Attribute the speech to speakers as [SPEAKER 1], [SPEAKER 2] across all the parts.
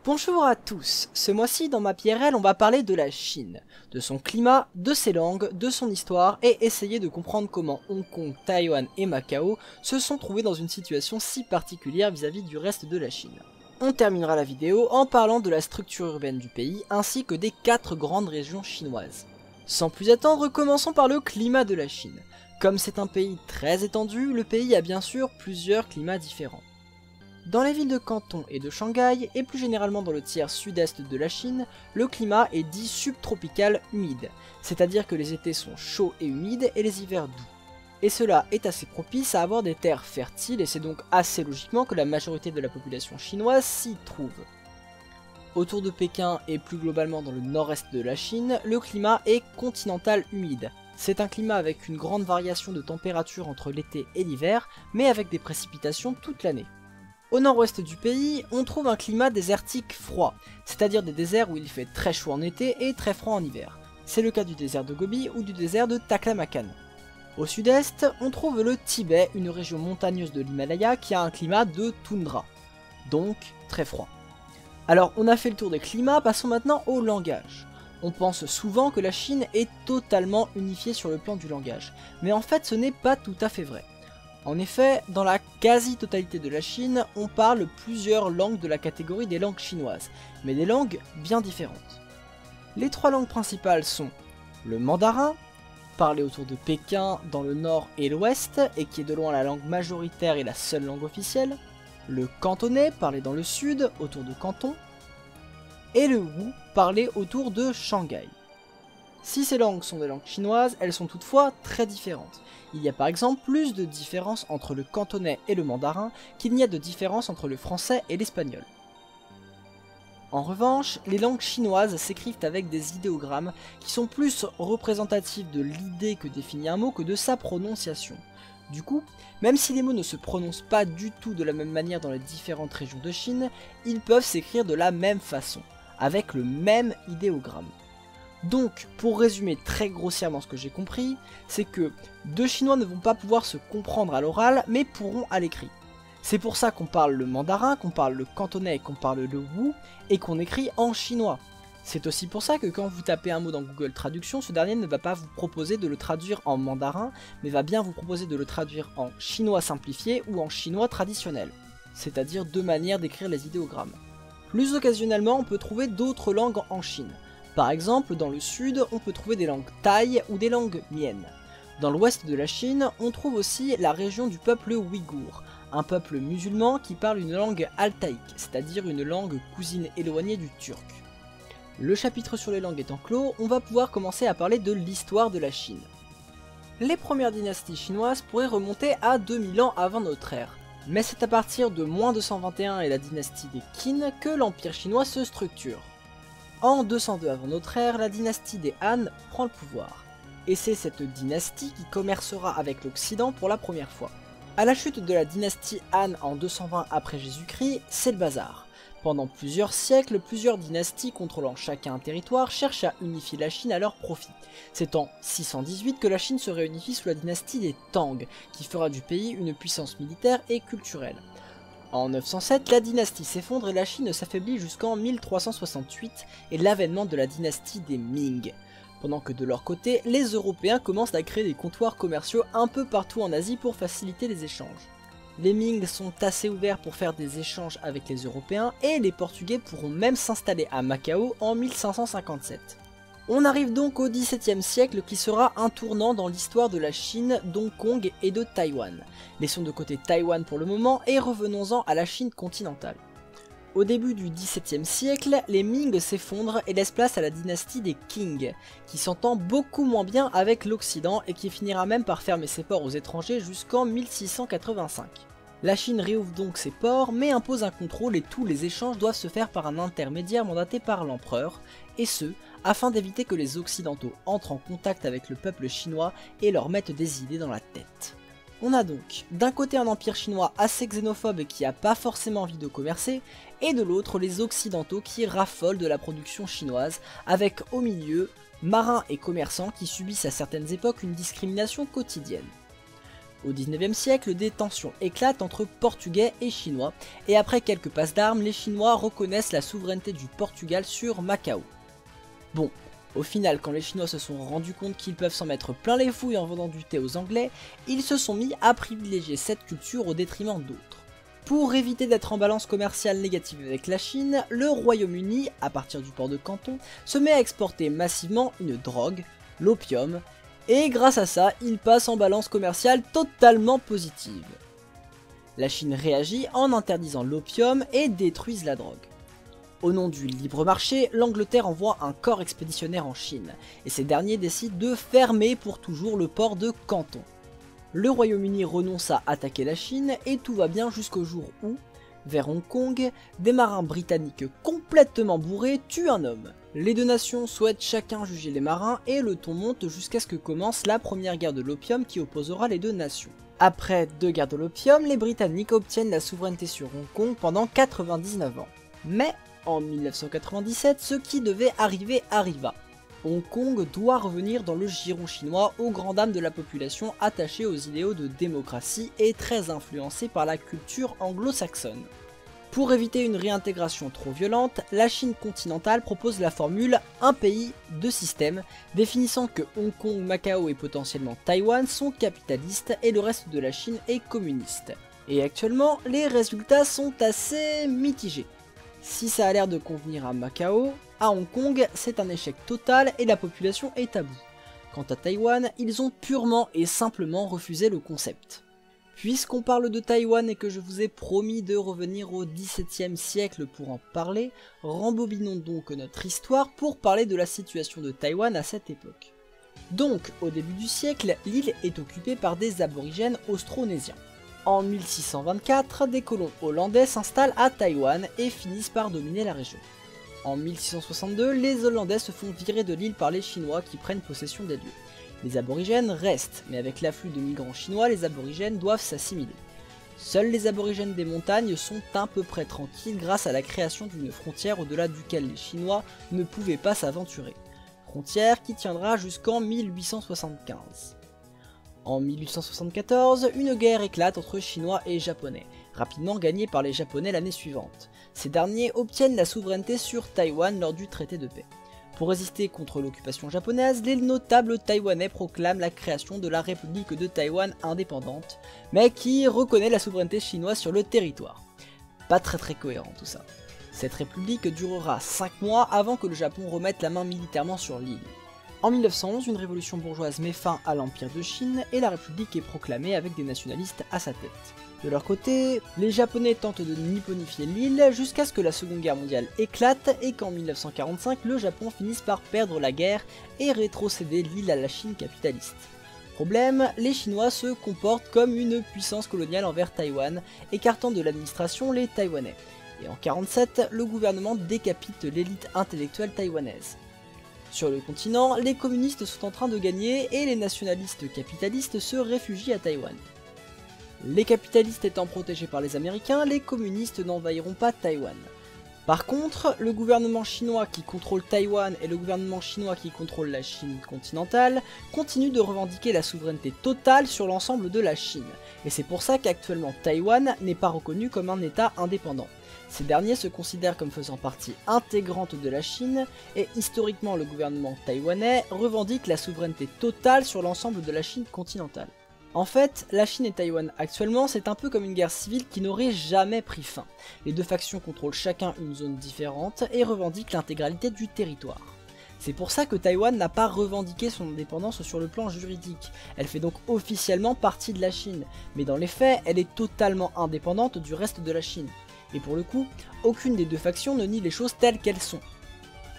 [SPEAKER 1] Bonjour à tous, ce mois-ci dans MapIRL on va parler de la Chine, de son climat, de ses langues, de son histoire et essayer de comprendre comment Hong Kong, Taïwan et Macao se sont trouvés dans une situation si particulière vis-à-vis du reste de la Chine. On terminera la vidéo en parlant de la structure urbaine du pays ainsi que des 4 grandes régions chinoises. Sans plus attendre, commençons par le climat de la Chine. Comme c'est un pays très étendu, le pays a bien sûr plusieurs climats différents. Dans les villes de Canton et de Shanghai, et plus généralement dans le tiers sud-est de la Chine, le climat est dit subtropical humide, c'est-à-dire que les étés sont chauds et humides et les hivers doux. Et cela est assez propice à avoir des terres fertiles et c'est donc assez logiquement que la majorité de la population chinoise s'y trouve. Autour de Pékin et plus globalement dans le nord-est de la Chine, le climat est continental humide. C'est un climat avec une grande variation de température entre l'été et l'hiver, mais avec des précipitations toute l'année. Au nord-ouest du pays, on trouve un climat désertique froid, c'est-à-dire des déserts où il fait très chaud en été et très froid en hiver. C'est le cas du désert de Gobi ou du désert de Taklamakan. Au sud-est, on trouve le Tibet, une région montagneuse de l'Himalaya qui a un climat de toundra, donc très froid. Alors on a fait le tour des climats, passons maintenant au langage. On pense souvent que la Chine est totalement unifiée sur le plan du langage, mais en fait ce n'est pas tout à fait vrai. En effet, dans la quasi-totalité de la Chine, on parle plusieurs langues de la catégorie des langues chinoises, mais des langues bien différentes. Les 3 langues principales sont le mandarin, parlé autour de Pékin dans le nord et l'ouest, et qui est de loin la langue majoritaire et la seule langue officielle, le cantonais, parlé dans le sud, autour de Canton, et le wu, parlé autour de Shanghai. Si ces langues sont des langues chinoises, elles sont toutefois très différentes. Il y a par exemple plus de différences entre le cantonais et le mandarin qu'il n'y a de différences entre le français et l'espagnol. En revanche, les langues chinoises s'écrivent avec des idéogrammes qui sont plus représentatifs de l'idée que définit un mot que de sa prononciation. Du coup, même si les mots ne se prononcent pas du tout de la même manière dans les différentes régions de Chine, ils peuvent s'écrire de la même façon, avec le même idéogramme. Donc, pour résumer très grossièrement ce que j'ai compris, c'est que 2 Chinois ne vont pas pouvoir se comprendre à l'oral, mais pourront à l'écrit. C'est pour ça qu'on parle le mandarin, qu'on parle le cantonais et qu'on parle le wu, et qu'on écrit en chinois. C'est aussi pour ça que quand vous tapez un mot dans Google Traduction, ce dernier ne va pas vous proposer de le traduire en mandarin, mais va bien vous proposer de le traduire en chinois simplifié ou en chinois traditionnel, c'est-à-dire 2 manières d'écrire les idéogrammes. Plus occasionnellement, on peut trouver d'autres langues en Chine. Par exemple, dans le sud, on peut trouver des langues thaï ou des langues miennes. Dans l'ouest de la Chine, on trouve aussi la région du peuple ouïghour, un peuple musulman qui parle une langue altaïque, c'est-à-dire une langue cousine éloignée du turc. Le chapitre sur les langues étant clos, on va pouvoir commencer à parler de l'histoire de la Chine. Les premières dynasties chinoises pourraient remonter à 2000 ans avant notre ère, mais c'est à partir de -221 et la dynastie des Qin que l'empire chinois se structure. En 202 avant notre ère, la dynastie des Han prend le pouvoir, et c'est cette dynastie qui commercera avec l'Occident pour la première fois. À la chute de la dynastie Han en 220 après Jésus-Christ, c'est le bazar. Pendant plusieurs siècles, plusieurs dynasties contrôlant chacun un territoire cherchent à unifier la Chine à leur profit. C'est en 618 que la Chine se réunifie sous la dynastie des Tang, qui fera du pays une puissance militaire et culturelle. En 907, la dynastie s'effondre et la Chine s'affaiblit jusqu'en 1368 et l'avènement de la dynastie des Ming. Pendant que de leur côté, les Européens commencent à créer des comptoirs commerciaux un peu partout en Asie pour faciliter les échanges. Les Ming sont assez ouverts pour faire des échanges avec les Européens et les Portugais pourront même s'installer à Macao en 1557. On arrive donc au XVIIe siècle qui sera un tournant dans l'histoire de la Chine, d'Hong Kong et de Taïwan. Laissons de côté Taïwan pour le moment et revenons-en à la Chine continentale. Au début du XVIIe siècle, les Ming s'effondrent et laissent place à la dynastie des Qing, qui s'entend beaucoup moins bien avec l'Occident et qui finira même par fermer ses ports aux étrangers jusqu'en 1685. La Chine réouvre donc ses ports mais impose un contrôle et tous les échanges doivent se faire par un intermédiaire mandaté par l'empereur, et ce, afin d'éviter que les Occidentaux entrent en contact avec le peuple chinois et leur mettent des idées dans la tête. On a donc d'un côté un empire chinois assez xénophobe et qui a pas forcément envie de commercer, et de l'autre les occidentaux qui raffolent de la production chinoise, avec au milieu marins et commerçants qui subissent à certaines époques une discrimination quotidienne. Au 19e siècle, des tensions éclatent entre Portugais et Chinois, et après quelques passes d'armes, les Chinois reconnaissent la souveraineté du Portugal sur Macao. Bon, au final, quand les Chinois se sont rendus compte qu'ils peuvent s'en mettre plein les fouilles en vendant du thé aux Anglais, ils se sont mis à privilégier cette culture au détriment d'autres. Pour éviter d'être en balance commerciale négative avec la Chine, le Royaume-Uni, à partir du port de Canton, se met à exporter massivement une drogue, l'opium, et grâce à ça, il passe en balance commerciale totalement positive. La Chine réagit en interdisant l'opium et détruise la drogue. Au nom du libre marché, l'Angleterre envoie un corps expéditionnaire en Chine, et ces derniers décident de fermer pour toujours le port de Canton. Le Royaume-Uni renonce à attaquer la Chine et tout va bien jusqu'au jour où, vers Hong Kong, des marins britanniques complètement bourrés tuent un homme. Les deux nations souhaitent chacun juger les marins et le ton monte jusqu'à ce que commence la première guerre de l'opium qui opposera les deux nations. Après 2 guerres de l'opium, les Britanniques obtiennent la souveraineté sur Hong Kong pendant 99 ans. Mais en 1997, ce qui devait arriver arriva. Hong Kong doit revenir dans le giron chinois aux grandes dames de la population attachée aux idéaux de démocratie et très influencée par la culture anglo-saxonne. Pour éviter une réintégration trop violente, la Chine continentale propose la formule « un pays, deux systèmes », définissant que Hong Kong, Macao et potentiellement Taïwan sont capitalistes et le reste de la Chine est communiste. Et actuellement, les résultats sont assez mitigés. Si ça a l'air de convenir à Macao, à Hong Kong, c'est un échec total et la population est à bout. Quant à Taïwan, ils ont purement et simplement refusé le concept. Puisqu'on parle de Taïwan et que je vous ai promis de revenir au XVIIe siècle pour en parler, rembobinons donc notre histoire pour parler de la situation de Taïwan à cette époque. Donc, au début du siècle, l'île est occupée par des aborigènes austronésiens. En 1624, des colons hollandais s'installent à Taïwan et finissent par dominer la région. En 1662, les Hollandais se font virer de l'île par les Chinois qui prennent possession des lieux. Les aborigènes restent, mais avec l'afflux de migrants chinois, les aborigènes doivent s'assimiler. Seuls les aborigènes des montagnes sont à peu près tranquilles grâce à la création d'une frontière au-delà duquel les Chinois ne pouvaient pas s'aventurer. Frontière qui tiendra jusqu'en 1875. En 1874, une guerre éclate entre Chinois et Japonais, rapidement gagnée par les Japonais l'année suivante. Ces derniers obtiennent la souveraineté sur Taïwan lors du traité de paix. Pour résister contre l'occupation japonaise, les notables taïwanais proclament la création de la République de Taïwan indépendante, mais qui reconnaît la souveraineté chinoise sur le territoire. Pas très cohérent tout ça. Cette république durera 5 mois avant que le Japon remette la main militairement sur l'île. En 1911, une révolution bourgeoise met fin à l'Empire de Chine et la République est proclamée avec des nationalistes à sa tête. De leur côté, les Japonais tentent de nipponifier l'île jusqu'à ce que la Seconde Guerre mondiale éclate et qu'en 1945, le Japon finisse par perdre la guerre et rétrocéder l'île à la Chine capitaliste. Problème, les Chinois se comportent comme une puissance coloniale envers Taïwan, écartant de l'administration les Taïwanais. Et en 1947, le gouvernement décapite l'élite intellectuelle taïwanaise. Sur le continent, les communistes sont en train de gagner et les nationalistes capitalistes se réfugient à Taïwan. Les capitalistes étant protégés par les Américains, les communistes n'envahiront pas Taïwan. Par contre, le gouvernement chinois qui contrôle Taïwan et le gouvernement chinois qui contrôle la Chine continentale continuent de revendiquer la souveraineté totale sur l'ensemble de la Chine. Et c'est pour ça qu'actuellement Taïwan n'est pas reconnu comme un État indépendant. Ces derniers se considèrent comme faisant partie intégrante de la Chine, et historiquement le gouvernement taïwanais revendique la souveraineté totale sur l'ensemble de la Chine continentale. En fait, la Chine et Taïwan actuellement, c'est un peu comme une guerre civile qui n'aurait jamais pris fin. Les deux factions contrôlent chacun une zone différente et revendiquent l'intégralité du territoire. C'est pour ça que Taïwan n'a pas revendiqué son indépendance sur le plan juridique. Elle fait donc officiellement partie de la Chine, mais dans les faits, elle est totalement indépendante du reste de la Chine. Et pour le coup, aucune des deux factions ne nie les choses telles qu'elles sont.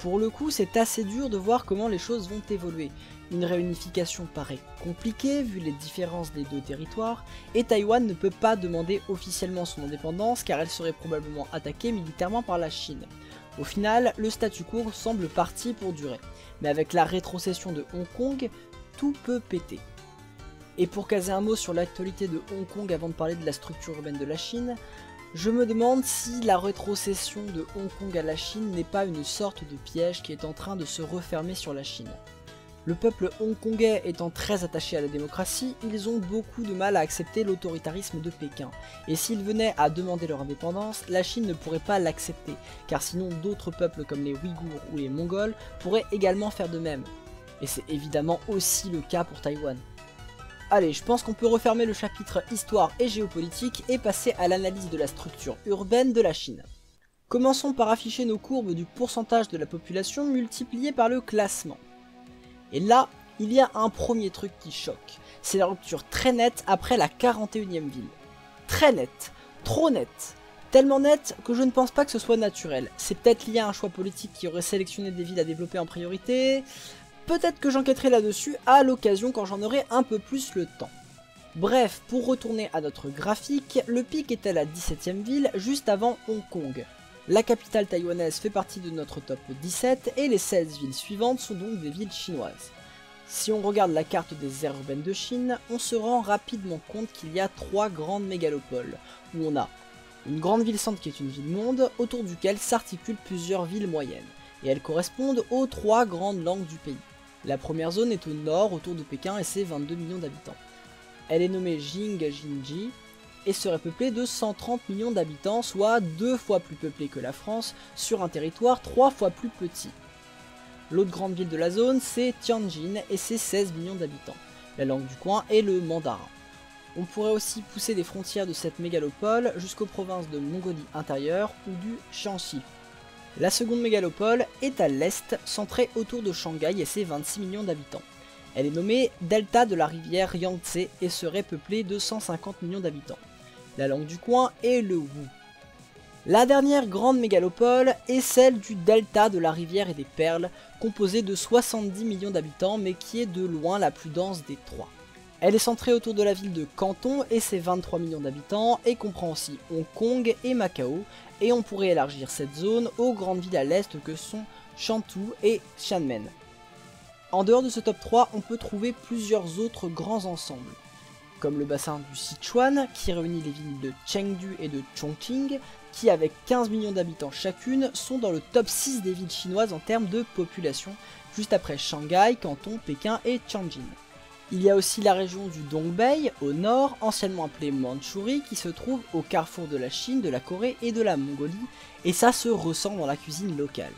[SPEAKER 1] Pour le coup, c'est assez dur de voir comment les choses vont évoluer. Une réunification paraît compliquée vu les différences des deux territoires, et Taïwan ne peut pas demander officiellement son indépendance car elle serait probablement attaquée militairement par la Chine. Au final, le statu quo semble parti pour durer, mais avec la rétrocession de Hong Kong, tout peut péter. Et pour caser un mot sur l'actualité de Hong Kong avant de parler de la structure urbaine de la Chine, je me demande si la rétrocession de Hong Kong à la Chine n'est pas une sorte de piège qui est en train de se refermer sur la Chine. Le peuple hongkongais étant très attaché à la démocratie, ils ont beaucoup de mal à accepter l'autoritarisme de Pékin. Et s'ils venaient à demander leur indépendance, la Chine ne pourrait pas l'accepter, car sinon d'autres peuples comme les Ouïghours ou les Mongols pourraient également faire de même. Et c'est évidemment aussi le cas pour Taïwan. Allez, je pense qu'on peut refermer le chapitre Histoire et géopolitique et passer à l'analyse de la structure urbaine de la Chine. Commençons par afficher nos courbes du pourcentage de la population multiplié par le classement. Et là, il y a un premier truc qui choque, c'est la rupture très nette après la 41e ville. Très nette, trop nette, tellement nette que je ne pense pas que ce soit naturel. C'est peut-être lié à un choix politique qui aurait sélectionné des villes à développer en priorité, peut-être que j'enquêterai là-dessus à l'occasion quand j'en aurai un peu plus le temps. Bref, pour retourner à notre graphique, le pic est à la 17e ville juste avant Hong Kong. La capitale taïwanaise fait partie de notre top 17 et les 16 villes suivantes sont donc des villes chinoises. Si on regarde la carte des aires urbaines de Chine, on se rend rapidement compte qu'il y a 3 grandes mégalopoles, où on a une grande ville-centre qui est une ville-monde, autour duquel s'articulent plusieurs villes moyennes, et elles correspondent aux 3 grandes langues du pays. La première zone est au nord, autour de Pékin, et c'est 22 millions d'habitants. Elle est nommée Jing-Jinji, et serait peuplée de 130 millions d'habitants, soit 2 fois plus peuplée que la France, sur un territoire 3 fois plus petit. L'autre grande ville de la zone, c'est Tianjin, et c'est 16 millions d'habitants. La langue du coin est le mandarin. On pourrait aussi pousser des frontières de cette mégalopole jusqu'aux provinces de Mongolie intérieure ou du Shaanxi. La seconde mégalopole est à l'est, centrée autour de Shanghai et ses 26 millions d'habitants. Elle est nommée Delta de la rivière Yangtze et serait peuplée de 150 millions d'habitants. La langue du coin est le Wu. La dernière grande mégalopole est celle du delta de la rivière et des Perles, composée de 70 millions d'habitants mais qui est de loin la plus dense des 3. Elle est centrée autour de la ville de Canton et ses 23 millions d'habitants et comprend aussi Hong Kong et Macao, et on pourrait élargir cette zone aux grandes villes à l'est que sont Shantou et Xiamen. En dehors de ce top 3, on peut trouver plusieurs autres grands ensembles, comme le bassin du Sichuan, qui réunit les villes de Chengdu et de Chongqing, qui avec 15 millions d'habitants chacune, sont dans le top 6 des villes chinoises en termes de population, juste après Shanghai, Canton, Pékin et Tianjin. Il y a aussi la région du Dongbei, au nord, anciennement appelée Mandchourie, qui se trouve au carrefour de la Chine, de la Corée et de la Mongolie, et ça se ressent dans la cuisine locale.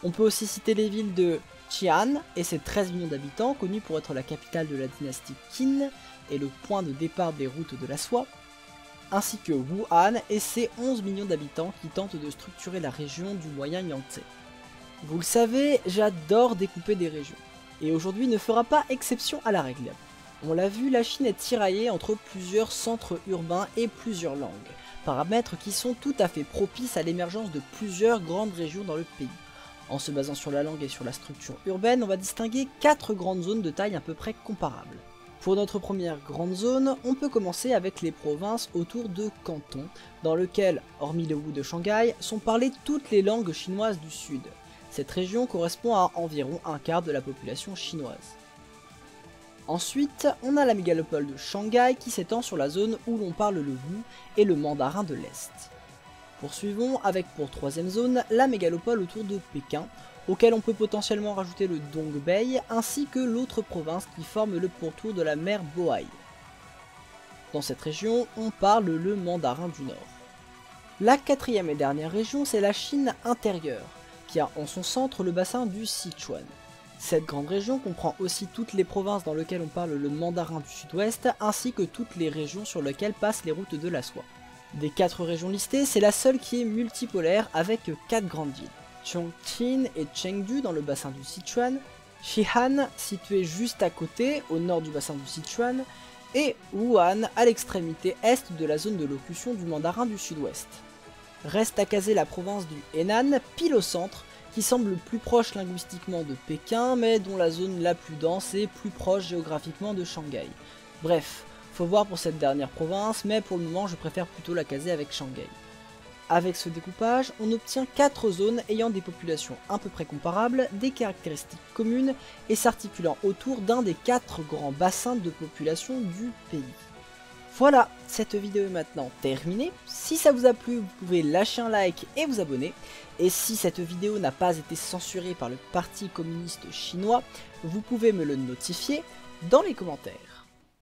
[SPEAKER 1] On peut aussi citer les villes de Xi'an et ses 13 millions d'habitants, connus pour être la capitale de la dynastie Qin et le point de départ des routes de la soie, ainsi que Wuhan et ses 11 millions d'habitants qui tentent de structurer la région du moyen Yangtze. Vous le savez, j'adore découper des régions, et aujourd'hui ne fera pas exception à la règle. On l'a vu, la Chine est tiraillée entre plusieurs centres urbains et plusieurs langues, paramètres qui sont tout à fait propices à l'émergence de plusieurs grandes régions dans le pays. En se basant sur la langue et sur la structure urbaine, on va distinguer 4 grandes zones de taille à peu près comparable. Pour notre première grande zone, on peut commencer avec les provinces autour de Canton, dans lequel, hormis le Wu de Shanghai, sont parlées toutes les langues chinoises du sud. Cette région correspond à environ un quart de la population chinoise. Ensuite, on a la mégalopole de Shanghai qui s'étend sur la zone où l'on parle le Wu et le mandarin de l'Est. Poursuivons avec pour troisième zone la mégalopole autour de Pékin, auquel on peut potentiellement rajouter le Dongbei ainsi que l'autre province qui forme le pourtour de la mer Bohai. Dans cette région, on parle le mandarin du Nord. La quatrième et dernière région, c'est la Chine intérieure, qui a en son centre le bassin du Sichuan. Cette grande région comprend aussi toutes les provinces dans lesquelles on parle le mandarin du sud-ouest, ainsi que toutes les régions sur lesquelles passent les routes de la soie. Des 4 régions listées, c'est la seule qui est multipolaire avec 4 grandes villes. Chongqing et Chengdu dans le bassin du Sichuan, Xi'an situé juste à côté, au nord du bassin du Sichuan, et Wuhan à l'extrémité est de la zone de locution du mandarin du sud-ouest. Reste à caser la province du Henan, pile au centre, qui semble plus proche linguistiquement de Pékin, mais dont la zone la plus dense est plus proche géographiquement de Shanghai. Bref, faut voir pour cette dernière province, mais pour le moment je préfère plutôt la caser avec Shanghai. Avec ce découpage, on obtient 4 zones ayant des populations à peu près comparables, des caractéristiques communes et s'articulant autour d'un des 4 grands bassins de population du pays. Voilà, cette vidéo est maintenant terminée. Si ça vous a plu, vous pouvez lâcher un like et vous abonner. Et si cette vidéo n'a pas été censurée par le Parti communiste chinois, vous pouvez me le notifier dans les commentaires.